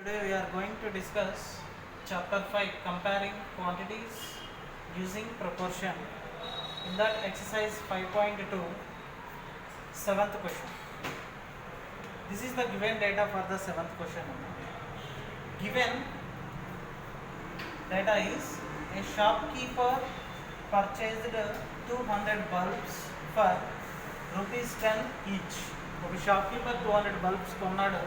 Today we are going to discuss chapter 5, comparing quantities using proportion. In that exercise 5.2, seventh question. This is the given data for the seventh question. Given data is a shopkeeper purchased 200 bulbs for rupees 10 each. ఒక shopkeeper 200 bulbs కొన్నాడు.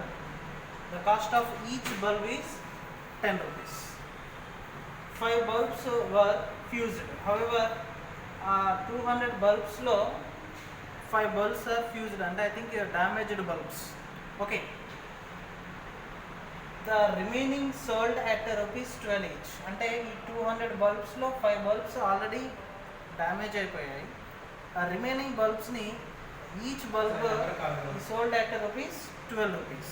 The cost of each bulb is 10 rupees. 5 bulbs were fused. However, 200 bulbs lo 5 bulbs are fused and I think damaged bulbs. Okay. The remaining sold at rupees 12 each. అంటే ఈ 200 bulbs లో 5 bulbs already damage అయిపోయాయి. ఆ remaining bulbs ని each bulb sold at rupees 12 rupees.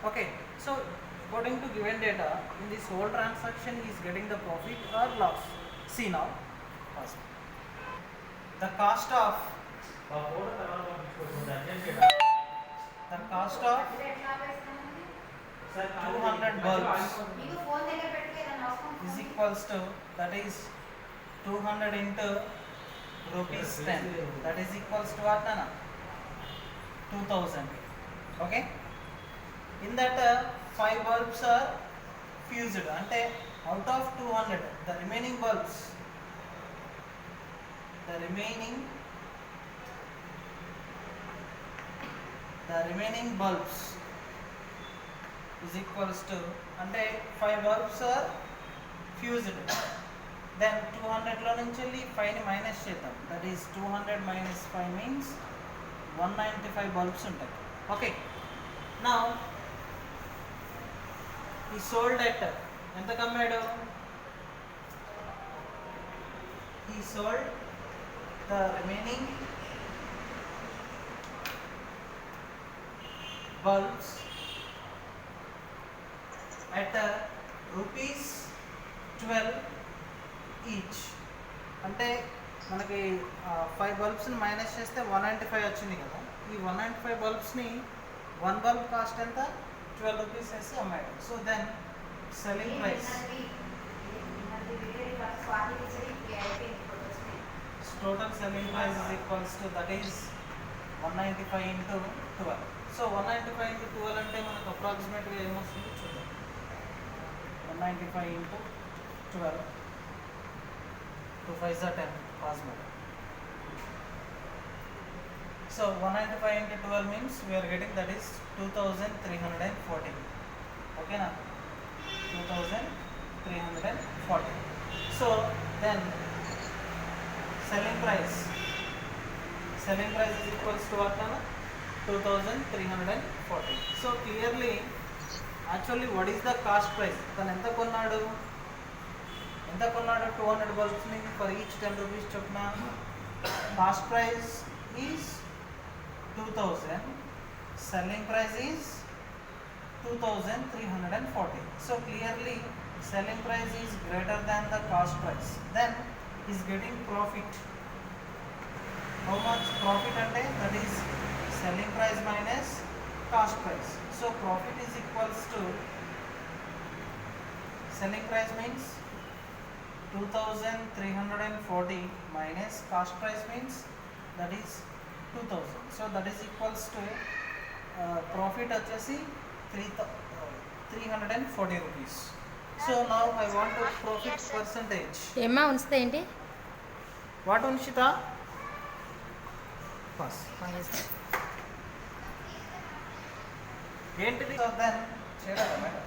Okay, so according to given data, in this whole transaction he is getting the profit or loss. See now, first the cost of 200 bulbs is equals to, that is 200 into rupees 10, that is equals to what, Nana? 2000. Okay, in that 5 bulbs are fused ante out of 200 the remaining bulbs is equals to, ante 5 bulbs are fused, then 200 lo nunchi 5 ni minus chedam, that is 200 minus 5 means 195 bulbs untayi. Okay, now he sold at ఎంత కమ్మాడు? He sold the remaining bulbs at rupees 12 each. అంటే మనకి 5 బల్బ్స్ని minus చేస్తే 195 వచ్చింది కదా. ఈ 195 బల్బ్స్ని 1 bulb cost ఎంత? 12 rupees వేసి అమ్మాడు. So then selling price, total selling price is equals to, that is 195 into 12. సో 195 into 12 అంటే మనకు అప్రాక్సిమేట్గా ఏమొస్తుంది చూద్దాం. 195 into 12, 2 5s are 10, possible. So 195 into 12 means we are getting, that is 2340. Okay na? 2340. So then selling price is equals to what na? 2340. So clearly, actually what is the cost price? తను ఎంత కొన్నాడు 200 bulbs ని for each 10 rupees చొప్పున. Cost price is 2000, selling price is 2340. So clearly selling price is greater than the cost price, then he is getting profit. How much profit ante? That is selling price minus cost price. So profit is equals to, selling price means 2340 minus cost price means that is 2000. So that is equals to profit వచ్చేసి 340 rupees. So now I want to profit percentage. ఏమా ఉంచుతా ఏంటి? What Unshita? First. ఏంటిది? So then చేయాలా madam?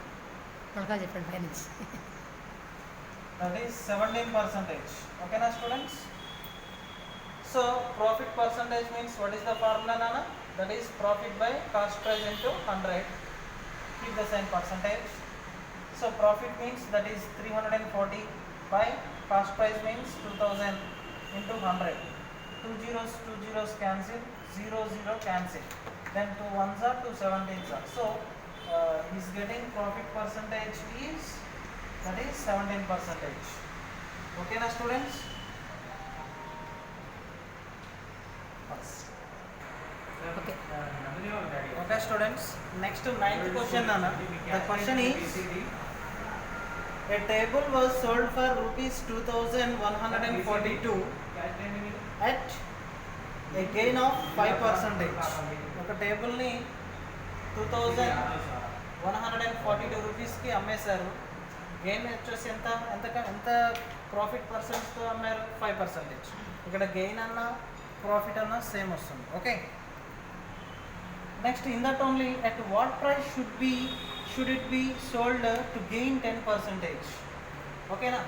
కొడతా చెప్పండి పై నుంచి. That is 17%. Okay na students? So profit percentage means, what is the formula Nana? That is profit by cost price into 100. Keep the same percentage. So profit means, that is 340 by cost price means 2000 into 100. 2 zeros cancel, 0 cancel. Then 2 1s are 2 17s are. So he is getting profit percentage is, that is 17%. Okay na students? First. Okay. Okay students, next ninth question Nana. The question is, a table was sold for rupees 2142 at a gain of 5%. ఒక టేబుల్ని 2142 రూపీస్కి అమ్మేశారు. Gain వచ్చేసి ఎంత profit పర్సెంట్తో అమ్మారు? 5%. ఇక్కడ gain అన్న profit అన్న same వస్తుంది. Okay, next in that only at what price should it be sold to gain 10%? ఓకేనా,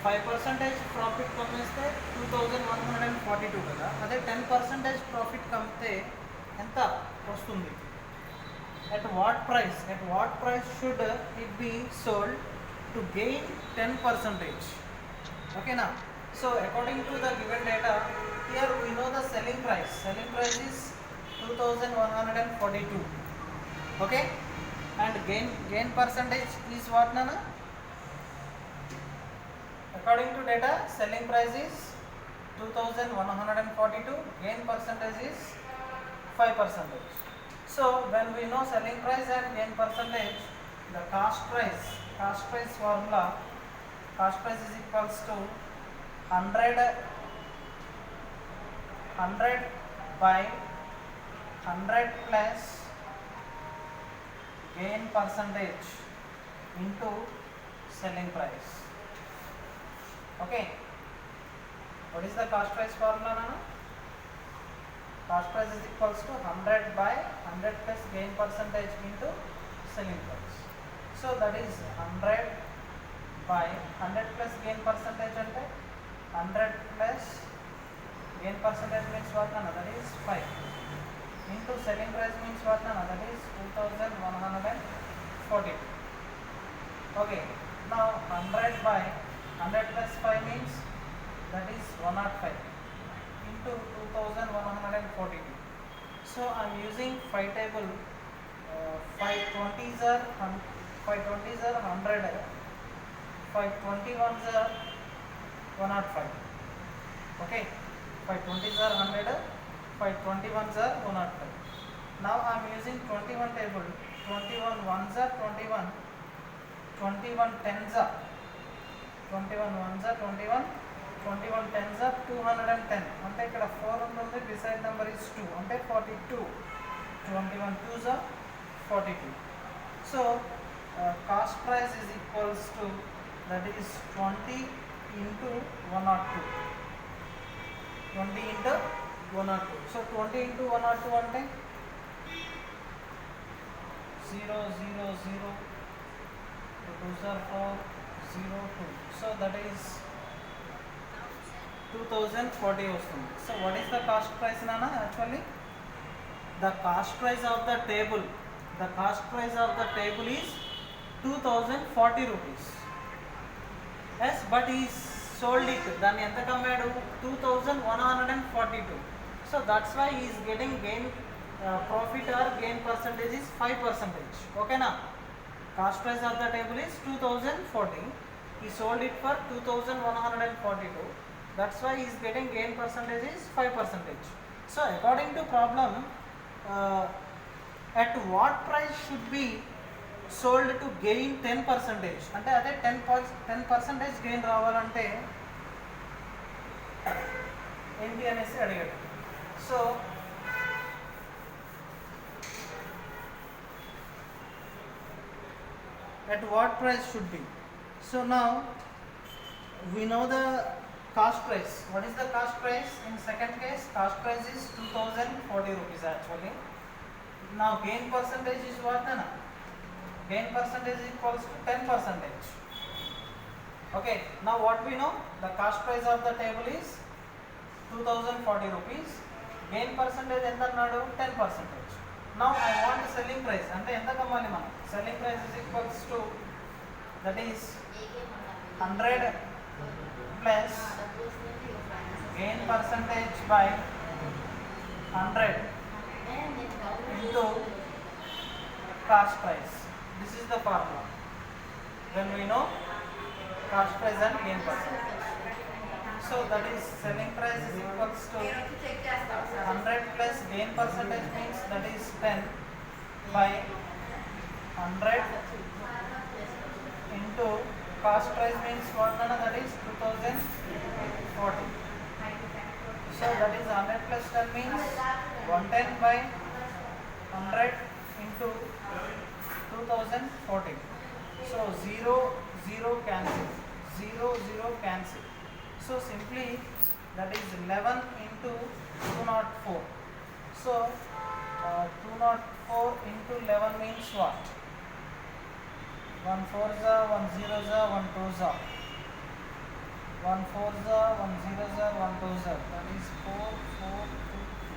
5% ప్రాఫిట్ కమ్మేస్తే 2142 కదా, అదే 10% ప్రాఫిట్ కమ్మితే ఎంత వస్తుంది? at what price should it be sold to gain 10%? ఓకేనా, so according to the given data here we know the selling price is 2142. okay, and gain percentage is what Nana? According to data, selling price is 2142, gain percentage is 5%. So when we know selling price and gain percentage, the cost price formula, cost price is equals to 100 by 100 plus gain percentage into selling price. Okay, what is the cost price formula Nana? Cost price is equals to 100 by 100 plus gain percentage into selling price. So that is 100 by 100 plus gain percentage ante 100 plus gain percentage means what Nana? That is 5 into selling price means what Nana? That is 2142. okay, now 100 by 100 plus 5 means that is 105 into 2142. so I am using 5 table. 520s are 100, 521s are 105. okay, 520s are 100, 521s are 105. now I am using 21 table. 21 ones are 21, 21 10s are 21 ones are 21, 21 10s are 210. అంటే ఇక్కడ 4 ఉంటుంది, beside number is 2 అంటే 42. 21 2s are 42. so cost price is equals to, that is 20 into 102. 20 into 102. so 20 into 102 అంటే 0 0 0 2s are 4 0 2. so that is 2040 వస్తుంది. so what is the cost price Nana? actually the cost price of the table is 2040 rupees. yes, but he sold it, దాన్ని ఎంత కమ్మాడు? 2142. so that's why he is getting gain profit or gain percentage is 5%. okay na, cost price of the table is 2040, he sold it for 2142. that's why he is getting gain percentage is 5%. so according to problem, at what price should be sold to gain 10%? అంటే అదే 10% gain రావాలంటే ఏంటి అనేసి అడిగాడు. So at what price should be? so now we know the cost price. what is the cost price? in second case cost price is 2040 rupees actually. now gain percentage is what Nana? gain percentage is equals to 10%. okay, now what we know, the cost price of the table is 2040 rupees, gain percentage ఎంత అన్నాడు? 10%. now I want selling price అంటే ఎంత కమ్మాలి మనం? selling price is equals to, that is 100 plus gain percentage by 100 into cost price. this is the formula when we know cost price and gain percentage. So that is selling price is equals to 100 plus gain percentage means that is 10 by 100 into cost price means what, Nana? That is 2040. So that is 100 plus 10 means 110 by 100 into 2040. So 0 0 cancel, 0 0 cancel. So simply that is 11 into 204. So 204 into 11 means what? 1 4 za, 1 0 za, 1 2 za. 1 4 za, 1 0 za, 1 2 za. That is 4 4 2 3.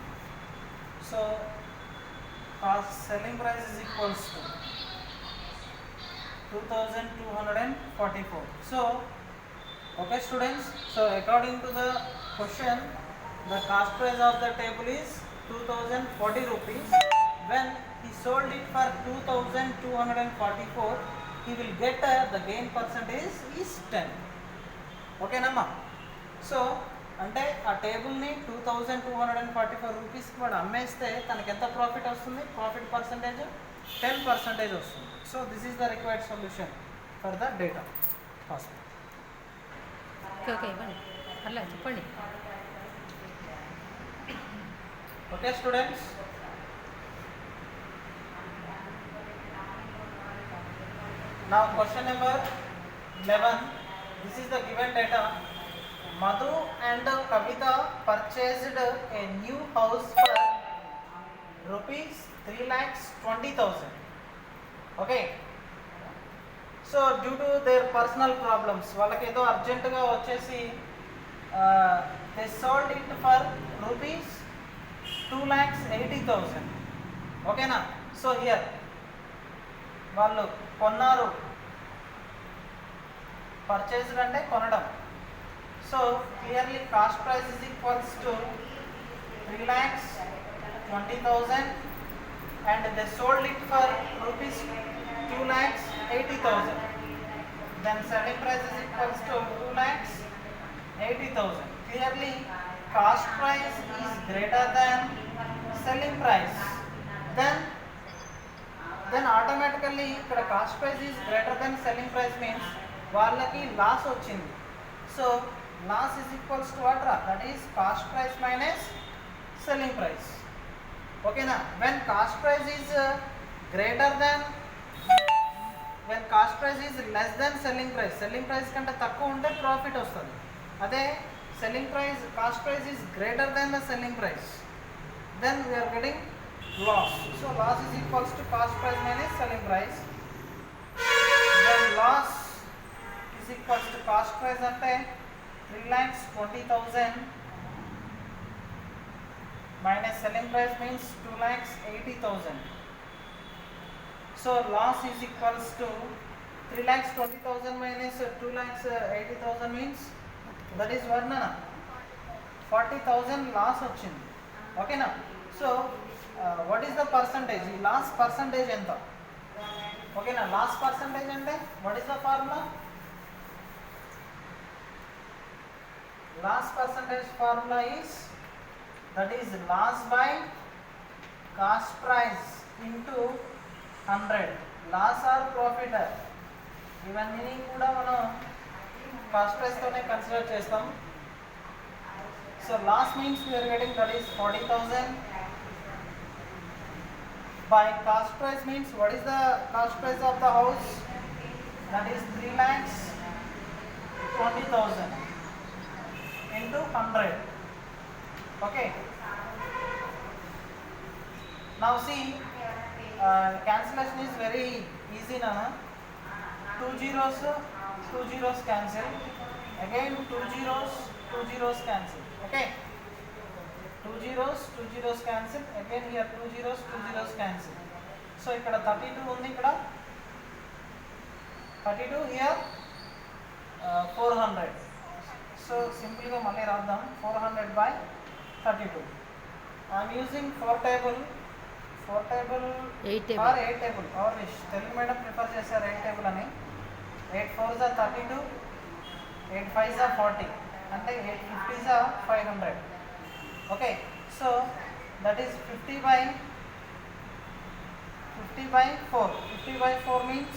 So cost selling price is equals to 2244. So okay students, so according to the question, the cost price of the table is 2040 rupees. When he sold it for 2244, he will get the gain percentage is 10. Okay namma? So అంటే ఆ టేబుల్ని 2244 రూపీస్కి వాడు అమ్మేస్తే తనకి ఎంత profit వస్తుంది? Profit percentage 10% వస్తుంది. So this is the required solution for the data hospital. Okay okay ఇవ్వండి, అలా చెప్పండి. Okay students, now question number 11. This is the given data. Madhu and Kavita purchased a new house for rupees 3,20,000. Okay, so due to their personal problems, వాళ్ళకి ఏదో అర్జెంటుగా వచ్చేసి they sold it for rupees 2,80,000. ఓకేనా? So here వాళ్ళు కొన్నారు, purchased అంటే కొనడం. So clearly cost price is equals to 3,20,000 and they sold it for rupees 2,80,000. Then selling price is equals to 2,80,000. Clearly cost price is greater than selling price. Then automatically ఇక్కడ cost price is greater than selling price means వాళ్ళకి loss వచ్చింది. So loss is equals to what? That is cost price minus selling price. ఓకేనా? when cost price is greater than, when cost price is less than selling price కంటే తక్కువ ఉంటే profit వస్తుంది. అదే selling price, cost price is greater than the selling price, then we are getting loss. So loss is equals to cost price minus selling price. Then loss is equals to cost price అంటే 3,20,000 minus selling price means 2,80,000. So loss is equals to 3,20,000 minus 2,80,000 means that is what na 40,000 loss వచ్చింది. ఓకేనా? So what is the percentage? ఈ loss percentage ఎంత? ఓకేనా? Loss percentage అంటే what is the formula? Loss percentage formula is, that is loss by cost price into 100. Loss or profit, ఇవన్నీ కూడా మనం cost price తోనే కన్సిడర్ చేస్తాం. So loss means we're getting that is 40,000 by cost price means what is the cost price of the house? That is 3,20,000 into 100. Okay, now see, cancellation is very easy na. 2 zeros cancel, again 2 zeros cancel. Okay, 2 zeros cancel, again here 2 zeros cancel. So ఇక్కడ 32 ఉంది, ఇక్కడ 32, here 400. So simply గా మళ్ళీ రాద్దాం, 400 by 32. I am using 4 table 8 table or 8 table. Our wish, Telugu madam prefer చేశారు 8 table అని. 8 4s are 32, 8 5s are 40. అంటే 8 50s are 500. Okay, so that is 50 by 4. 50 by 4 means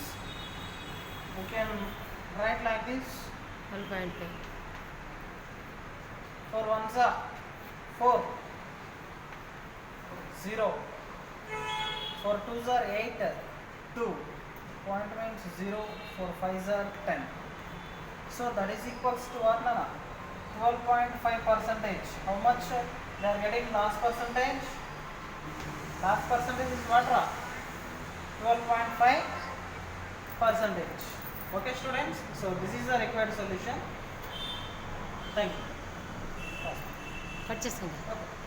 you can write like this. 1.5. 4 ones are 4, 0. 4 twos are 8, 2. Point means 0. 4 fives are 10. So that is equals to what, Nana? 12.5%. How much they are getting last percentage? Last percentage is what, Ra? 12.5%. Okay, students. So this is the required solution. Thank you. Cut చేసేయండి. Okay.